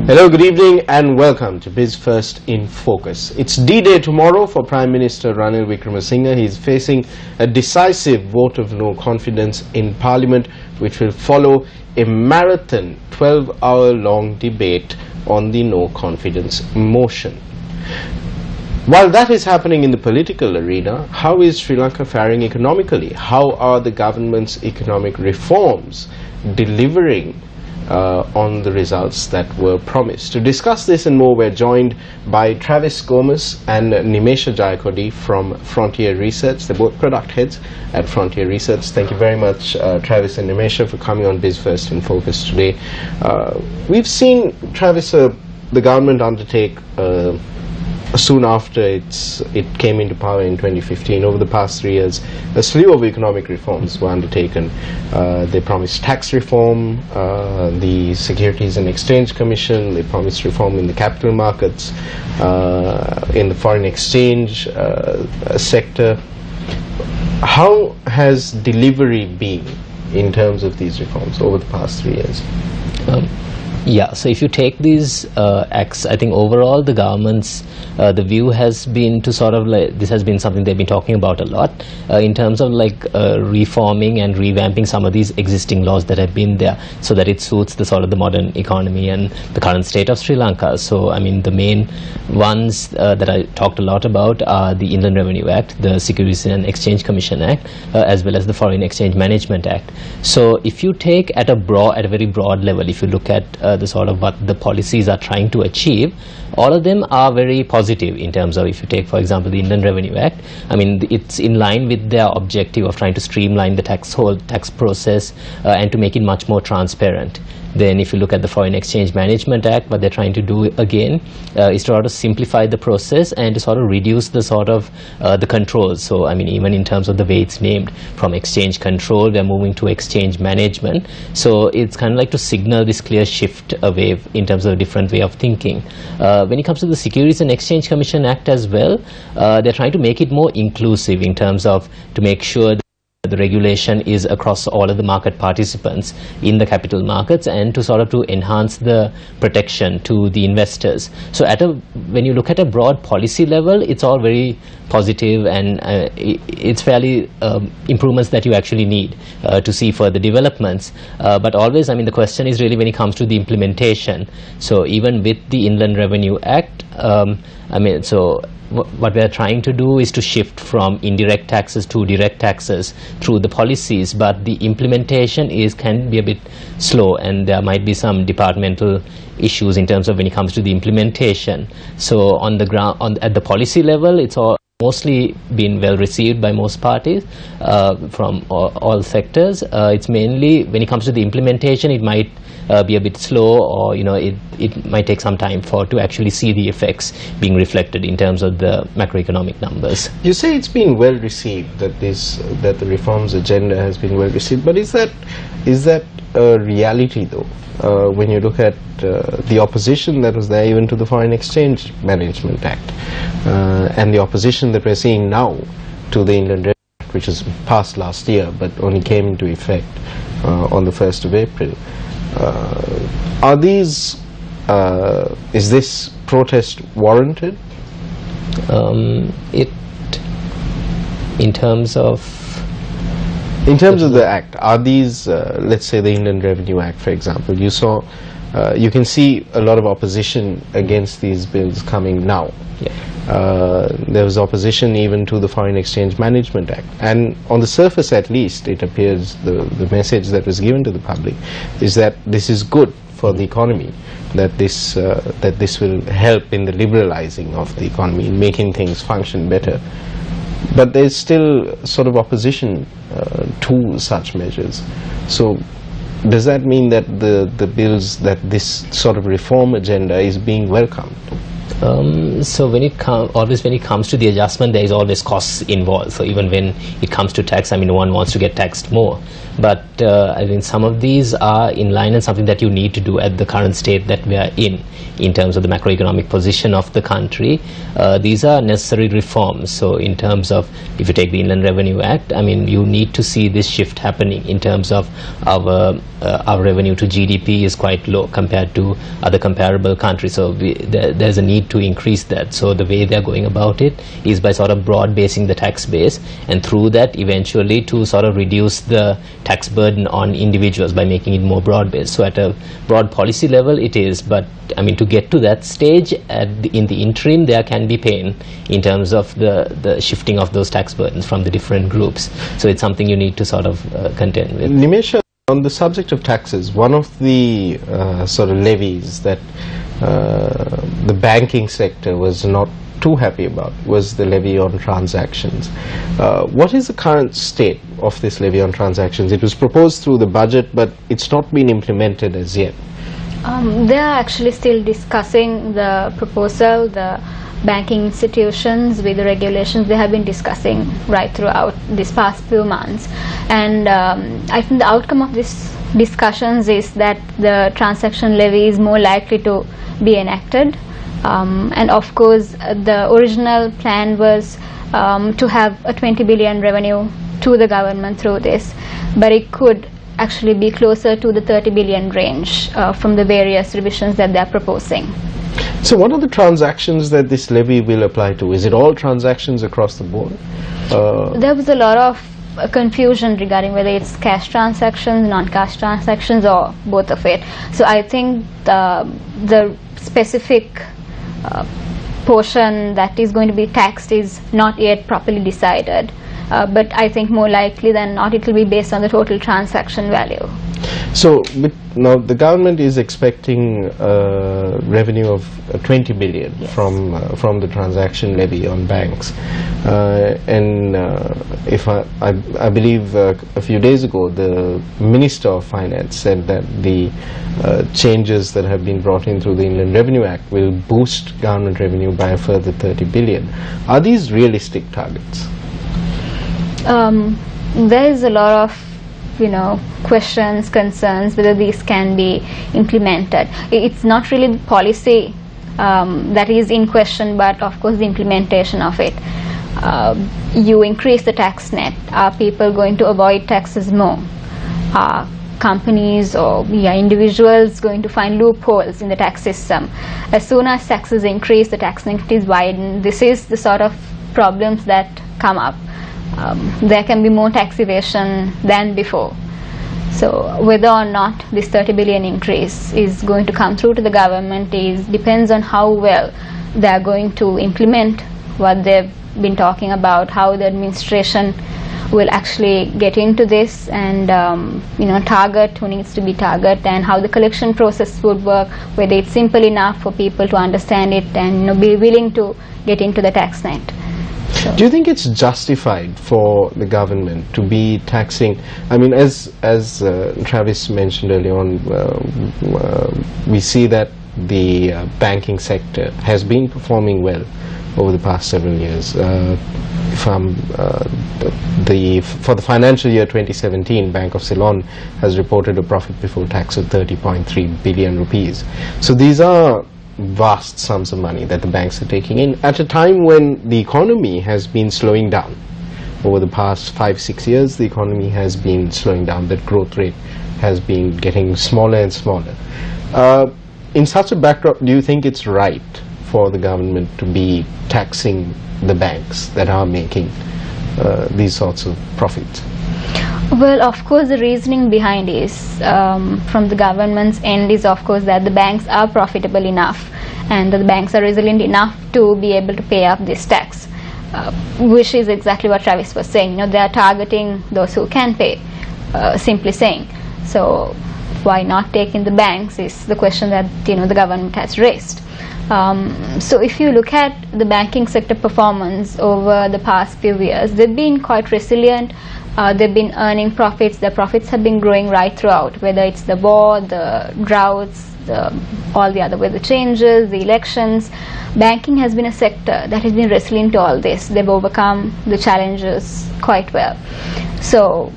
Hello, good evening and welcome to Biz1st in Focus. It's D-Day tomorrow for Prime Minister Ranil Wickremesinghe. He's facing a decisive vote of no confidence in Parliament, which will follow a marathon 12-hour-long debate on the no confidence motion. While that is happening in the political arena, how is Sri Lanka faring economically? How are the government's economic reforms delivering on the results that were promised? To discuss this and more, we're joined by Travis Gomez and Nimesha Jayakodi from Frontier Research. They're both product heads at Frontier Research. Thank you very much, Travis and Nimesha, for coming on Biz1st in Focus today. We've seen, Travis, the government undertake soon after it came into power in 2015, over the past 3 years, a slew of economic reforms were undertaken. They promised tax reform, the Securities and Exchange Commission, they promised reform in the capital markets, in the foreign exchange sector. How has delivery been in terms of these reforms over the past 3 years? Yeah, so if you take these acts, I think overall the government's the view has been to sort of like, this has been something they've been talking about a lot in terms of like reforming and revamping some of these existing laws that have been there so that it suits the sort of the modern economy and the current state of Sri Lanka. So I mean the main ones that I talked a lot about are the Inland Revenue Act, the Securities and Exchange Commission Act, as well as the Foreign Exchange Management Act. So if you take at a very broad level, if you look at the sort of what the policies are trying to achieve, all of them are very positive in terms of, if you take for example the Inland Revenue Act, I mean it's in line with their objective of trying to streamline the whole tax process and to make it much more transparent. Then if you look at the Foreign Exchange Management Act, what they're trying to do again is to sort of simplify the process and to sort of reduce the sort of the controls. So I mean even in terms of the way it's named, from exchange control they're moving to exchange management. So it's kind of like to signal this clear shift away in terms of a different way of thinking. When it comes to the Securities and Exchange Commission Act as well, they're trying to make it more inclusive in terms of to make sure the regulation is across all of the market participants in the capital markets and to sort of to enhance the protection to the investors. So when you look at a broad policy level, it's all very positive and it's fairly improvements that you actually need to see further developments. But always, I mean, the question is really when it comes to the implementation. So even with the Inland Revenue Act, I mean, so what we are trying to do is to shift from indirect taxes to direct taxes through the policies, but the implementation can be a bit slow and there might be some departmental issues in terms of when it comes to the implementation. So on the ground, at the policy level, it's all mostly been well received by most parties from all sectors. It's mainly when it comes to the implementation, it might be a bit slow, or you know it might take some time to actually see the effects being reflected in terms of the macroeconomic numbers. You say it's been well received, that the reforms agenda has been well received, but is that a reality though? When you look at the opposition that was there even to the Foreign Exchange Management Act and the opposition that we're seeing now to the Inland Revenue Act, which was passed last year but only came into effect on the 1st of April. Is this protest warranted? In terms of the act, are these, let's say the Inland Revenue Act, for example, you can see a lot of opposition against these bills coming now. Yeah. There was opposition even to the Foreign Exchange Management Act, and on the surface at least it appears the message that was given to the public is that this is good for the economy, that this will help in the liberalizing of the economy, in making things function better. But there's still sort of opposition to such measures. So does that mean that the bills, that this sort of reform agenda is being welcomed? So when it comes to the adjustment, there is always costs involved. So even when it comes to tax, I mean, one wants to get taxed more. But I mean, some of these are in line and something that you need to do at the current state that we are in terms of the macroeconomic position of the country. These are necessary reforms. So in terms of, if you take the Inland Revenue Act, I mean, you need to see this shift happening in terms of our revenue to GDP is quite low compared to other comparable countries. So there's a need to increase that. So the way they're going about it is by sort of broad basing the tax base, and through that eventually to sort of reduce the tax burden on individuals by making it more broad based. So at a broad policy level it is, but I mean, to get to that stage in the interim there can be pain in terms of the shifting of those tax burdens from the different groups. So it's something you need to sort of contend with. Nimesha, on the subject of taxes, one of the sort of levies that the banking sector was not too happy about was the levy on transactions. What is the current state of this levy on transactions? It was proposed through the budget, but it's not been implemented as yet. They are actually still discussing the proposal. The banking institutions with the regulations, they have been discussing right throughout this past few months. And I think the outcome of these discussions is that the transaction levy is more likely to be enacted. And of course, the original plan was to have a 20 billion revenue to the government through this, but it could actually be closer to the 30 billion range from the various revisions that they are proposing. So what are the transactions that this levy will apply to? Is it all transactions across the board? There was a lot of confusion regarding whether it's cash transactions, non-cash transactions, or both of it. So I think the specific portion that is going to be taxed is not yet properly decided. But I think more likely than not it will be based on the total transaction value. So now the government is expecting revenue of 20 billion, yes, from the transaction levy on banks, and if I believe a few days ago the Minister of Finance said that the changes that have been brought in through the Inland Revenue Act will boost government revenue by a further 30 billion. Are these realistic targets? There is a lot of questions, concerns whether these can be implemented. It's not really the policy that is in question, but of course the implementation of it. You increase the tax net. Are people going to avoid taxes more? Are companies or individuals going to find loopholes in the tax system? As soon as taxes increase, the tax net is widened. This is the sort of problems that come up. There can be more tax evasion than before. So whether or not this 30 billion increase is going to come through to the government depends on how well they are going to implement what they've been talking about, how the administration will actually get into this and target who needs to be targeted, and how the collection process would work, whether it's simple enough for people to understand it and be willing to get into the tax net. Do you think it's justified for the government to be taxing? I mean, as Travis mentioned earlier on, we see that the banking sector has been performing well over the past several years. For the financial year 2017, Bank of Ceylon has reported a profit before tax of 30.3 billion rupees. So these are vast sums of money that the banks are taking in at a time when the economy has been slowing down. Over the past 5-6 years, the economy has been slowing down. That growth rate has been getting smaller and smaller. In such a backdrop, do you think it's right for the government to be taxing the banks that are making these sorts of profits? Well, of course, the reasoning behind is from the government's end is, of course, that the banks are profitable enough and that the banks are resilient enough to be able to pay up this tax, which is exactly what Travis was saying. They are targeting those who can pay, simply saying. So why not take in the banks is the question that the government has raised. So if you look at the banking sector performance over the past few years, they've been quite resilient. They've been earning profits. Their profits have been growing right throughout, whether it's the war, the droughts, all the other weather changes, the elections. Banking has been a sector that has been resilient to all this. They've overcome the challenges quite well. So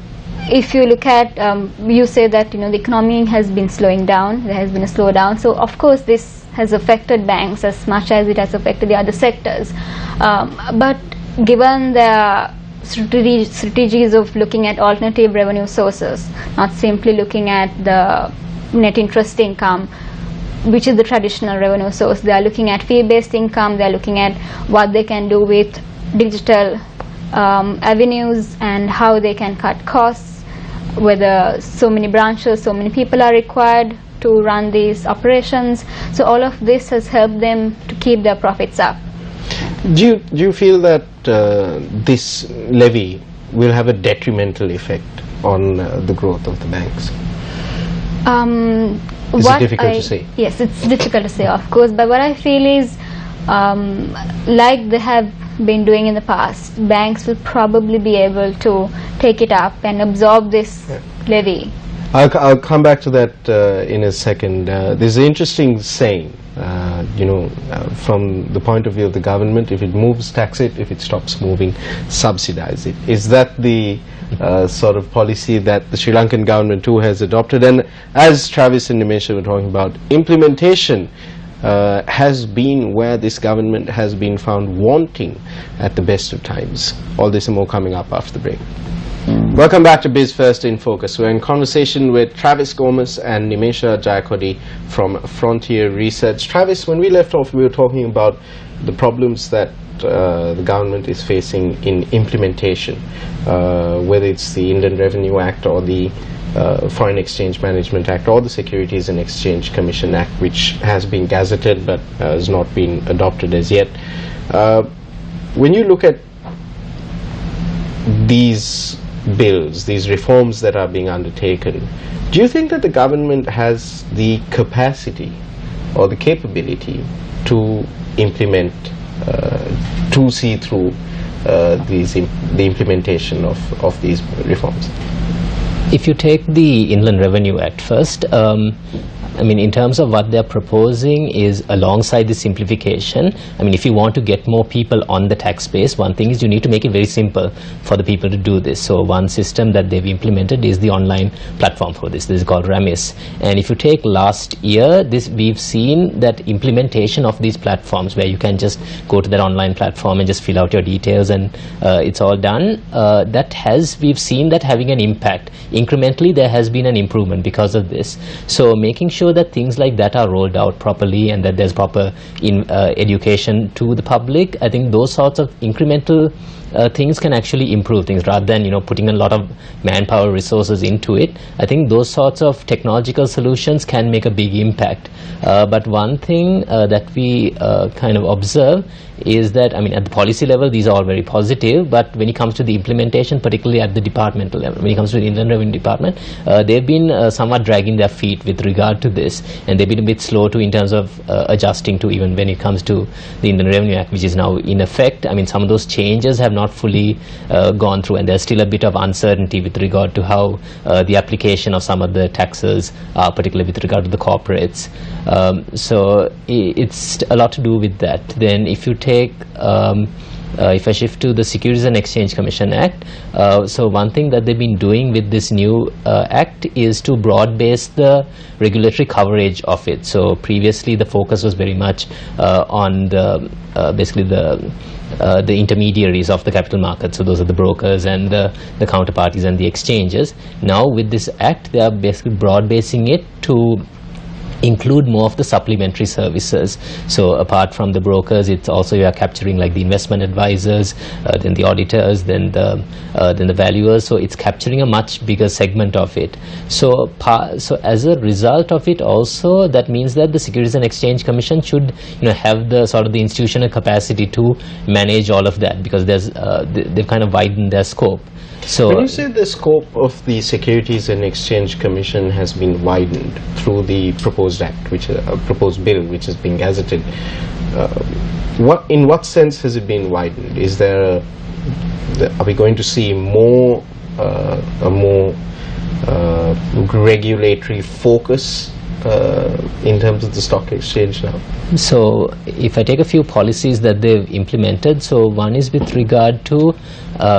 if you look at, you say that the economy has been slowing down, there has been a slowdown, so of course this has affected banks as much as it has affected the other sectors. But given the strategies of looking at alternative revenue sources, not simply looking at the net interest income, which is the traditional revenue source, they are looking at fee-based income, they are looking at what they can do with digital avenues and how they can cut costs, whether so many branches, so many people are required to run these operations. So all of this has helped them to keep their profits up. Do you feel that this levy will have a detrimental effect on the growth of the banks? Is it difficult to say? Yes, it's difficult to say, of course, but what I feel is, like they have been doing in the past, banks will probably be able to take it up and absorb this levy. I'll come back to that in a second. There's an interesting saying, from the point of view of the government: if it moves, tax it; if it stops moving, subsidize it. Is that the sort of policy that the Sri Lankan government too has adopted? And as Travis and Nimesha were talking about, implementation has been where this government has been found wanting at the best of times. All this and more coming up after the break. Welcome back to Biz First in Focus. We're in conversation with Travis Gomez and Nimesha Jayakodi from Frontier Research. Travis, when we left off, we were talking about the problems that the government is facing in implementation, whether it's the Indian Revenue Act or the Foreign Exchange Management Act or the Securities and Exchange Commission Act, which has been gazetted but has not been adopted as yet. When you look at these bills, these reforms that are being undertaken, do you think that the government has the capacity or the capability to implement, to see through the implementation of these reforms? If you take the Inland Revenue Act first, I mean, in terms of what they're proposing is alongside the simplification. I mean, if you want to get more people on the tax base, one thing is you need to make it very simple for the people to do this. So one system that they've implemented is the online platform for this. This is called RAMIS. And if you take last year, we've seen that implementation of these platforms where you can just go to that online platform and just fill out your details and it's all done. We've seen that having an impact. Incrementally, there has been an improvement because of this. So making sure that things like that are rolled out properly and that there's proper education to the public, I think those sorts of incremental things can actually improve things rather than putting a lot of manpower resources into it. I think those sorts of technological solutions can make a big impact. But one thing that we kind of observe is that, I mean, at the policy level, these are all very positive, but when it comes to the implementation, particularly at the departmental level, when it comes to the Inland Revenue Department, they've been somewhat dragging their feet with regard to this, and they've been a bit slow in terms of adjusting to, even when it comes to the Inland Revenue Act, which is now in effect. I mean, some of those changes have not fully gone through, and there's still a bit of uncertainty with regard to how the application of some of the taxes are, particularly with regard to the corporates. So it's a lot to do with that. Then if you take if I shift to the Securities and Exchange Commission Act, so one thing that they've been doing with this new act is to broad base the regulatory coverage of it. So previously the focus was very much on the basically the intermediaries of the capital market, so those are the brokers and the counterparties and the exchanges. Now with this act, they are basically broad basing it to include more of the supplementary services. So apart from the brokers, it's also you are capturing like the investment advisors, then the auditors, then the valuers. So it's capturing a much bigger segment of it. So as a result of it, also that means that the Securities and Exchange Commission should have the sort of the institutional capacity to manage all of that, because there's they've kind of widened their scope. So when you say the scope of the Securities and Exchange Commission has been widened through the proposed act, which proposed bill, which is being gazetted, in what sense has it been widened? Is there are we going to see a more regulatory focus in terms of the stock exchange now? So if I take a few policies that they've implemented, so one is with regard to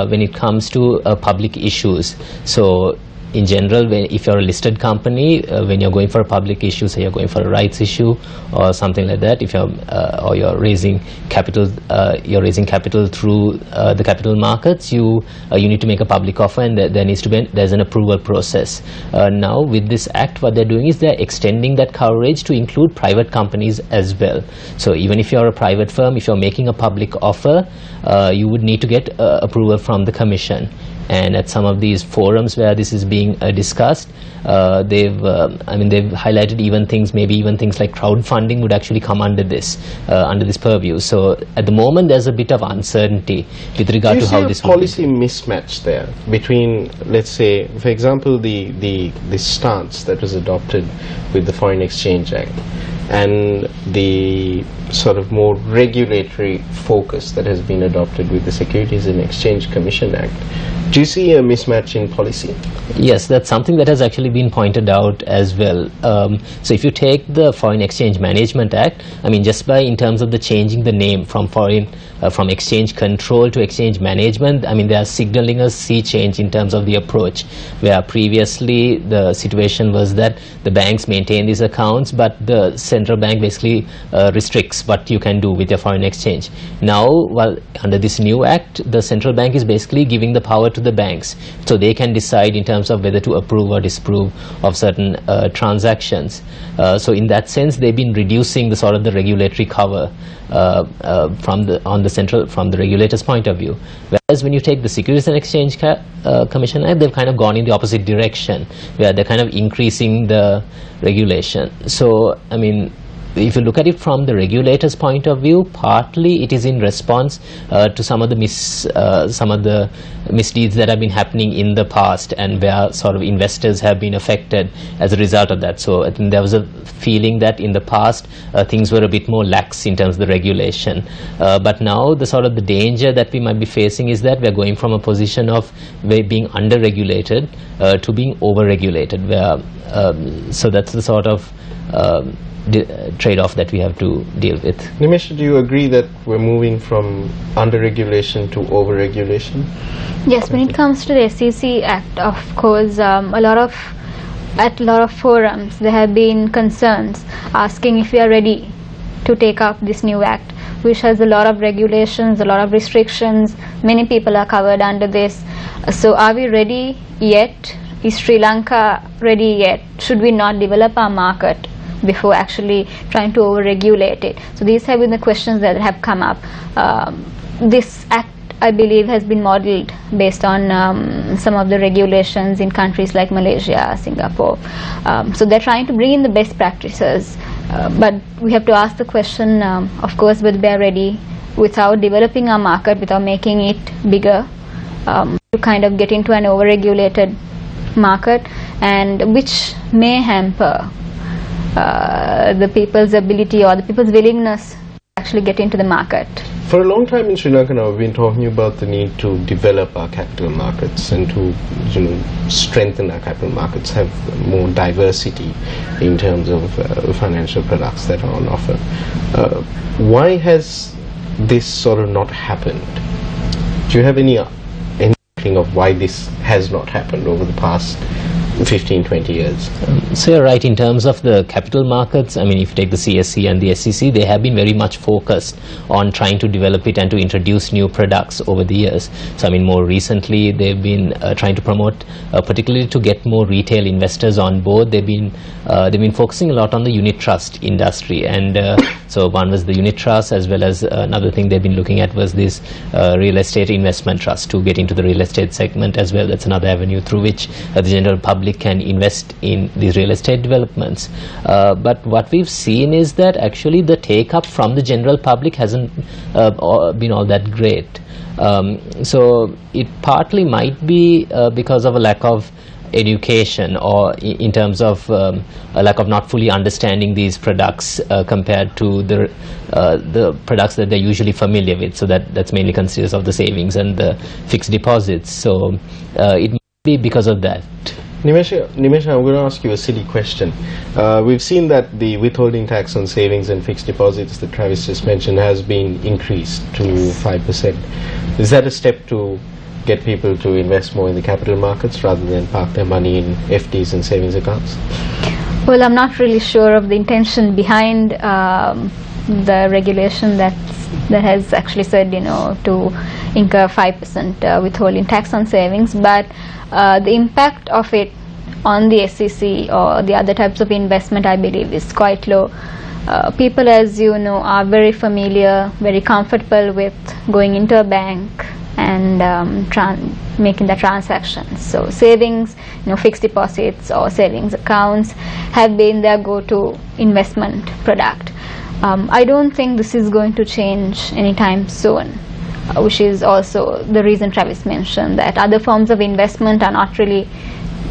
when it comes to public issues. So in general, if you're a listed company, when you're going for a public issue, say you're going for a rights issue or something like that, if you're or you're raising capital through the capital markets, you need to make a public offer, and there needs to be there's an approval process. Now with this act, what they're doing is they're extending that coverage to include private companies as well. So even if you're a private firm, if you're making a public offer, you would need to get approval from the Commission. And at some of these forums where this is being discussed, they've highlighted even things like crowdfunding would actually come under this purview. So at the moment, there's a bit of uncertainty with regard to how this policy mismatch there between, let's say, for example, the stance that was adopted with the Foreign Exchange Act and the sort of more regulatory focus that has been adopted with the Securities and Exchange Commission Act. Do you see a mismatch in policy? Yes, that's something that has actually been pointed out as well. So if you take the Foreign Exchange Management Act, I mean, just by in terms of the changing the name from from exchange control to exchange management, I mean, they are signaling a sea change in terms of the approach, where previously the situation was that the banks maintain these accounts, but the central bank basically restricts what you can do with your foreign exchange. Now, well, under this new act, the central bank is basically giving the power to the banks, so they can decide in terms of whether to approve or disapprove of certain transactions. So in that sense, they've been reducing the sort of the regulatory cover from the regulator's point of view. Whereas when you take the Securities and Exchange Commission Act, they've kind of gone in the opposite direction, where they're kind of increasing the regulation. So I mean, if you look at it from the regulator's point of view, partly it is in response to some of the misdeeds that have been happening in the past, and where sort of investors have been affected as a result of that. So I think there was a feeling that in the past things were a bit more lax in terms of the regulation, but now the sort of the danger that we might be facing is that we're going from a position of being under-regulated to being over-regulated, where so that's the sort of trade-off that we have to deal with. Nimesh, do you agree that we're moving from under-regulation to over-regulation? Yes, when it comes to the SEC Act, of course, at a lot of forums there have been concerns asking if we are ready to take up this new act, which has a lot of regulations, a lot of restrictions. Many people are covered under this. So are we ready yet? Is Sri Lanka ready yet? Should we not develop our market before actually trying to over-regulate it? So these have been the questions that have come up. This act, I believe, has been modeled based on some of the regulations in countries like Malaysia, Singapore. So they're trying to bring in the best practices, but we have to ask the question, of course, whether they're ready without developing our market, without making it bigger, to kind of get into an over-regulated market, and which may hamper the people's ability or the people's willingness to actually get into the market. For a long time in Sri Lanka now, we've been talking about the need to develop our capital markets and to strengthen our capital markets, have more diversity in terms of financial products that are on offer. Why has this sort of not happened? Do you have any inkling of why this has not happened over the past 15-20 years? So you're right in terms of the capital markets. I mean, if you take the CSE and the SEC, they have been very much focused on trying to develop it and to introduce new products over the years. So I mean, more recently they've been trying to promote, particularly to get more retail investors on board. They've been focusing a lot on the unit trust industry, and so one was the unit trust, as well as another thing they've been looking at was this real estate investment trust, to get into the real estate segment as well. That's another avenue through which the general public can invest in these real estate developments. But what we've seen is that actually the take-up from the general public hasn't been all that great. So it partly might be because of a lack of education, or in terms of a lack of not fully understanding these products compared to the products that they're usually familiar with. So that's mainly consists of the savings and the fixed deposits. So it might be because of that. Nimesha, I'm going to ask you a silly question. We've seen that the withholding tax on savings and fixed deposits that Travis just mentioned has been increased to 5%. Is that a step to get people to invest more in the capital markets rather than park their money in FDs and savings accounts? Well, I'm not really sure of the intention behind the regulation that has actually said, to incur 5% withholding tax on savings, but the impact of it on the SEC or the other types of investment, I believe, is quite low. People, as you know, are very familiar, very comfortable with going into a bank and making the transactions. So savings, fixed deposits or savings accounts have been their go-to investment product. I don't think this is going to change anytime soon, which is also the reason Travis mentioned that other forms of investment are not really,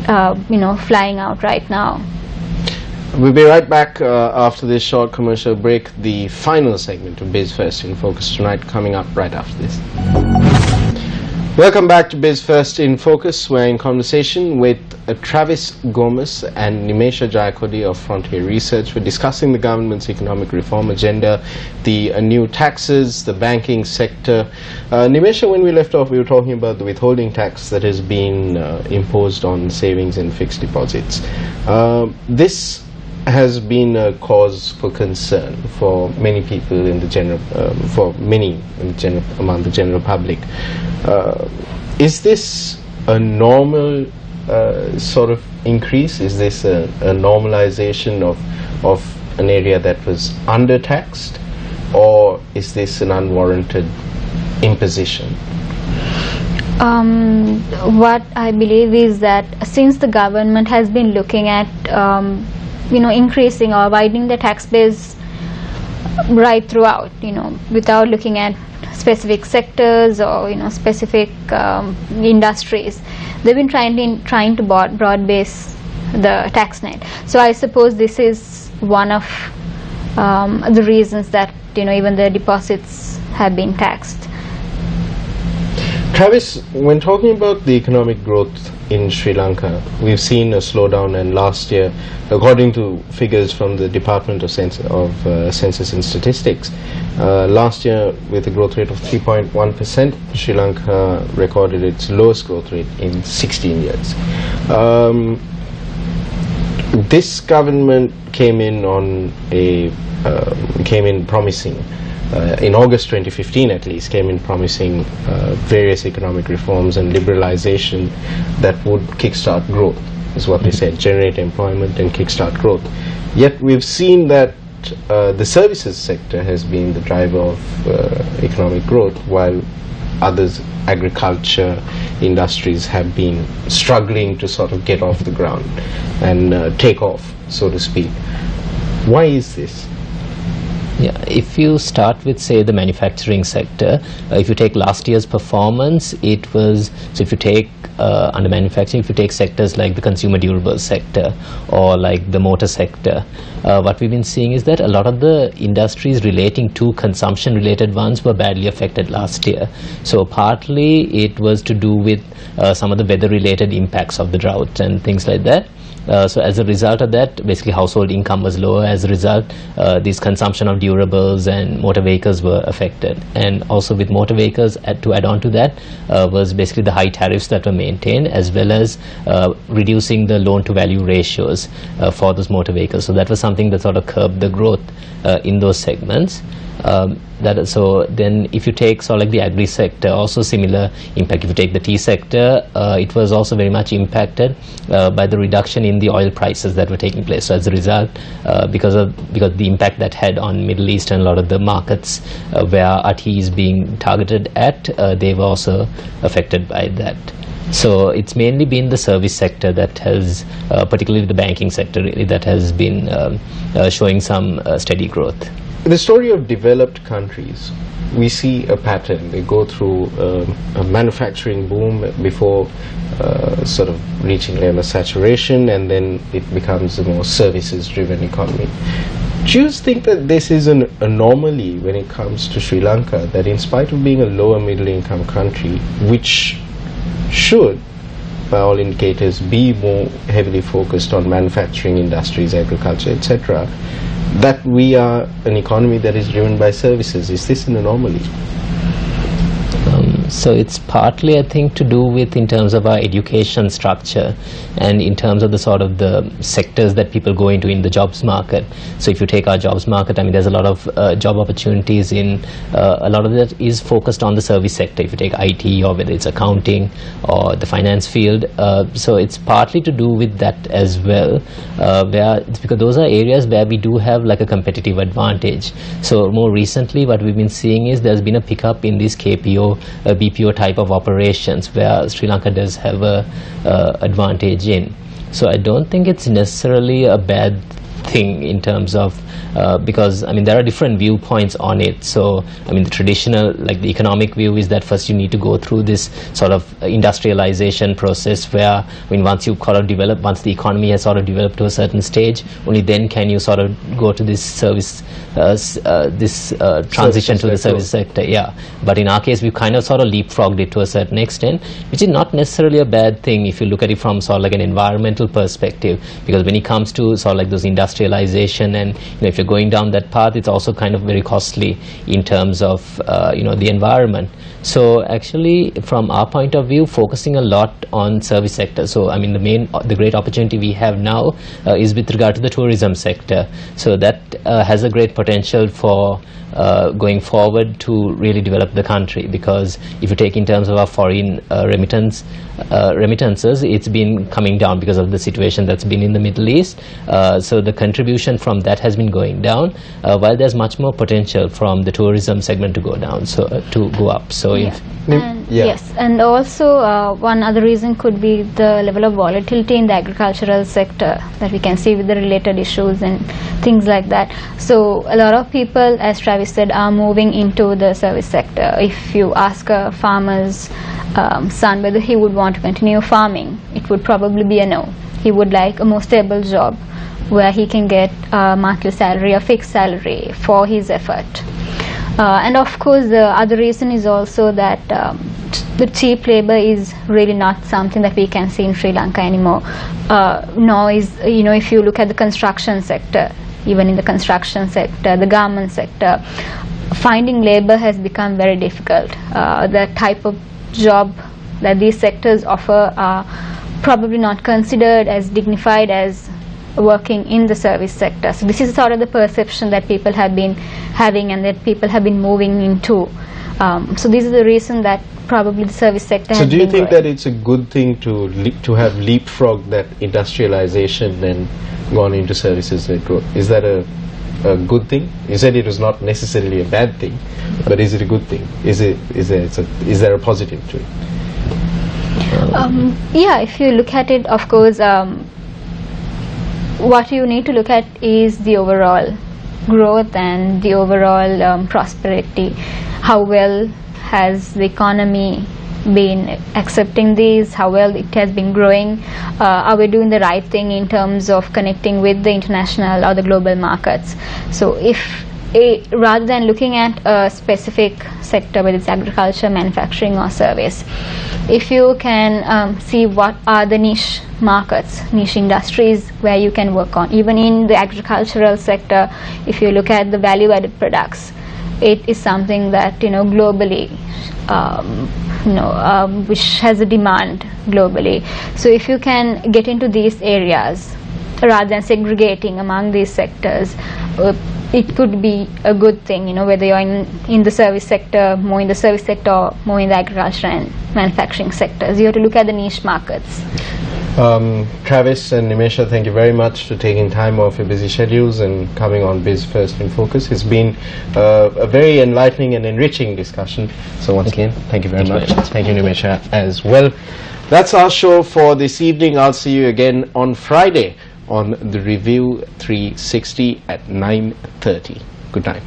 flying out right now. We'll be right back after this short commercial break. The final segment of Biz First in Focus tonight coming up right after this. Welcome back to Biz First in Focus. We're in conversation with Travis Gomez and Nimesha Jayakodi of Frontier Research. We're discussing the government's economic reform agenda, the new taxes, the banking sector. Nimesha, when we left off, we were talking about the withholding tax that has been imposed on savings and fixed deposits. This has been a cause for concern for many people in the general, among the general public. Is this a normal sort of increase? Is this a normalization of an area that was undertaxed, or is this an unwarranted imposition? What I believe is that since the government has been looking at increasing or widening the tax base right throughout, without looking at specific sectors or specific industries, they've been trying to broad base the tax net. So I suppose this is one of the reasons that even the deposits have been taxed. Travis, when talking about the economic growth in Sri Lanka, we've seen a slowdown, and last year, according to figures from the Department of Census and Statistics, last year with a growth rate of 3.1%, Sri Lanka recorded its lowest growth rate in 16 years. This government came in promising. In August 2015 at least, came in promising various economic reforms and liberalization that would kickstart growth, is what they said, generate employment and kickstart growth. Yet we've seen that the services sector has been the driver of economic growth, while others, agriculture, industries, have been struggling to sort of get off the ground and take off, so to speak. Why is this? Yeah, if you start with, say, the manufacturing sector, if you take last year's performance, it was, so if you take under manufacturing, if you take sectors like the consumer durables sector or like the motor sector, what we've been seeing is that a lot of the industries relating to consumption related ones were badly affected last year. So partly it was to do with some of the weather related impacts of the drought and things like that. So as a result of that, basically household income was lower. As a result, this consumption of durables and motor vehicles were affected. And also with motor vehicles, to add on to that, was basically the high tariffs that were maintained, as well as reducing the loan to value ratios for those motor vehicles. So that was something that sort of curbed the growth in those segments. So then if you take sort of like the agri sector, also similar impact. If you take the tea sector, it was also very much impacted by the reduction in the oil prices that were taking place. So as a result, because the impact that had on Middle East and a lot of the markets where our tea is being targeted at, they were also affected by that. So it's mainly been the service sector that has, particularly the banking sector, really, that has been showing some steady growth. The story of developed countries, we see a pattern. They go through a manufacturing boom before sort of reaching level of saturation, and then it becomes a more services-driven economy. Do you think that this is an anomaly when it comes to Sri Lanka, that in spite of being a lower middle-income country, which should by all indicators, be more heavily focused on manufacturing industries, agriculture, etc., that we are an economy that is driven by services. Is this an anomaly? So it's partly, I think, to do with in terms of our education structure and in terms of the sort of the sectors that people go into in the jobs market. So if you take our jobs market, I mean, there's a lot of job opportunities in, a lot of that is focused on the service sector. If you take IT or whether it's accounting or the finance field, so it's partly to do with that as well, where it's because those are areas where we do have like a competitive advantage. So more recently, what we've been seeing is there's been a pickup in these KPO, BPO type of operations where Sri Lanka does have a advantage in. So I don't think it's necessarily a bad thing in terms of because I mean there are different viewpoints on it. So I mean the traditional, like the economic view is that first you need to go through this sort of industrialization process where I mean once you sort of develop, once the economy has sort of developed to a certain stage, only then can you sort of go to this service transition to the service sector. Yeah, but in our case we kind of sort of leapfrogged it to a certain extent, which is not necessarily a bad thing if you look at it from sort of like an environmental perspective, because when it comes to sort of like those industrialization and if you're going down that path, it's also kind of very costly in terms of the environment. So actually from our point of view, focusing a lot on service sector. So I mean the great opportunity we have now is with regard to the tourism sector. So that has a great potential for going forward to really develop the country, because if you take in terms of our foreign remittances, it's been coming down because of the situation that's been in the Middle East. So the contribution from that has been going down, while there's much more potential from the tourism segment to go down, so to go up. So yes, and also one other reason could be the level of volatility in the agricultural sector that we can see with the related issues and things like that. So a lot of people, as Travis said, are moving into the service sector. If you ask a farmer's son whether he would want to continue farming, it would probably be a no. He would like a more stable job where he can get a monthly salary, a fixed salary for his effort. And of course the other reason is also that the cheap labor is really not something that we can see in Sri Lanka anymore. Nor is, if you look at the construction sector, even in the construction sector, the garment sector, finding labor has become very difficult. The type of job that these sectors offer are probably not considered as dignified as working in the service sector. So this is sort of the perception that people have been having and that people have been moving into. So this is the reason that probably the service sector has been growing. So do you think that it's a good thing to have leapfrogged that industrialization and gone into services that grow? Is that a good thing? You said it was not necessarily a bad thing, but is it a good thing? Is there a positive to it? Yeah, if you look at it, of course, what you need to look at is the overall growth and the overall prosperity. How well has the economy been accepting these? How well it has been growing? Are we doing the right thing in terms of connecting with the international or the global markets? So rather than looking at a specific sector, whether it's agriculture, manufacturing or service, if you can see what are the niche markets, niche industries where you can work on. Even in the agricultural sector, if you look at the value-added products, it is something that globally which has a demand globally. So if you can get into these areas rather than segregating among these sectors, it could be a good thing, whether you're in the service sector, more in the service sector, or more in the agriculture and manufacturing sectors. You have to look at the niche markets. Travis and Nimesha, thank you very much for taking time off your busy schedules and coming on Biz1st in Focus. It's been a very enlightening and enriching discussion. So once again, thank you very much. Thank you, Nimesha, as well. That's our show for this evening. I'll see you again on Friday on the Review 360 at 9:30. Good night.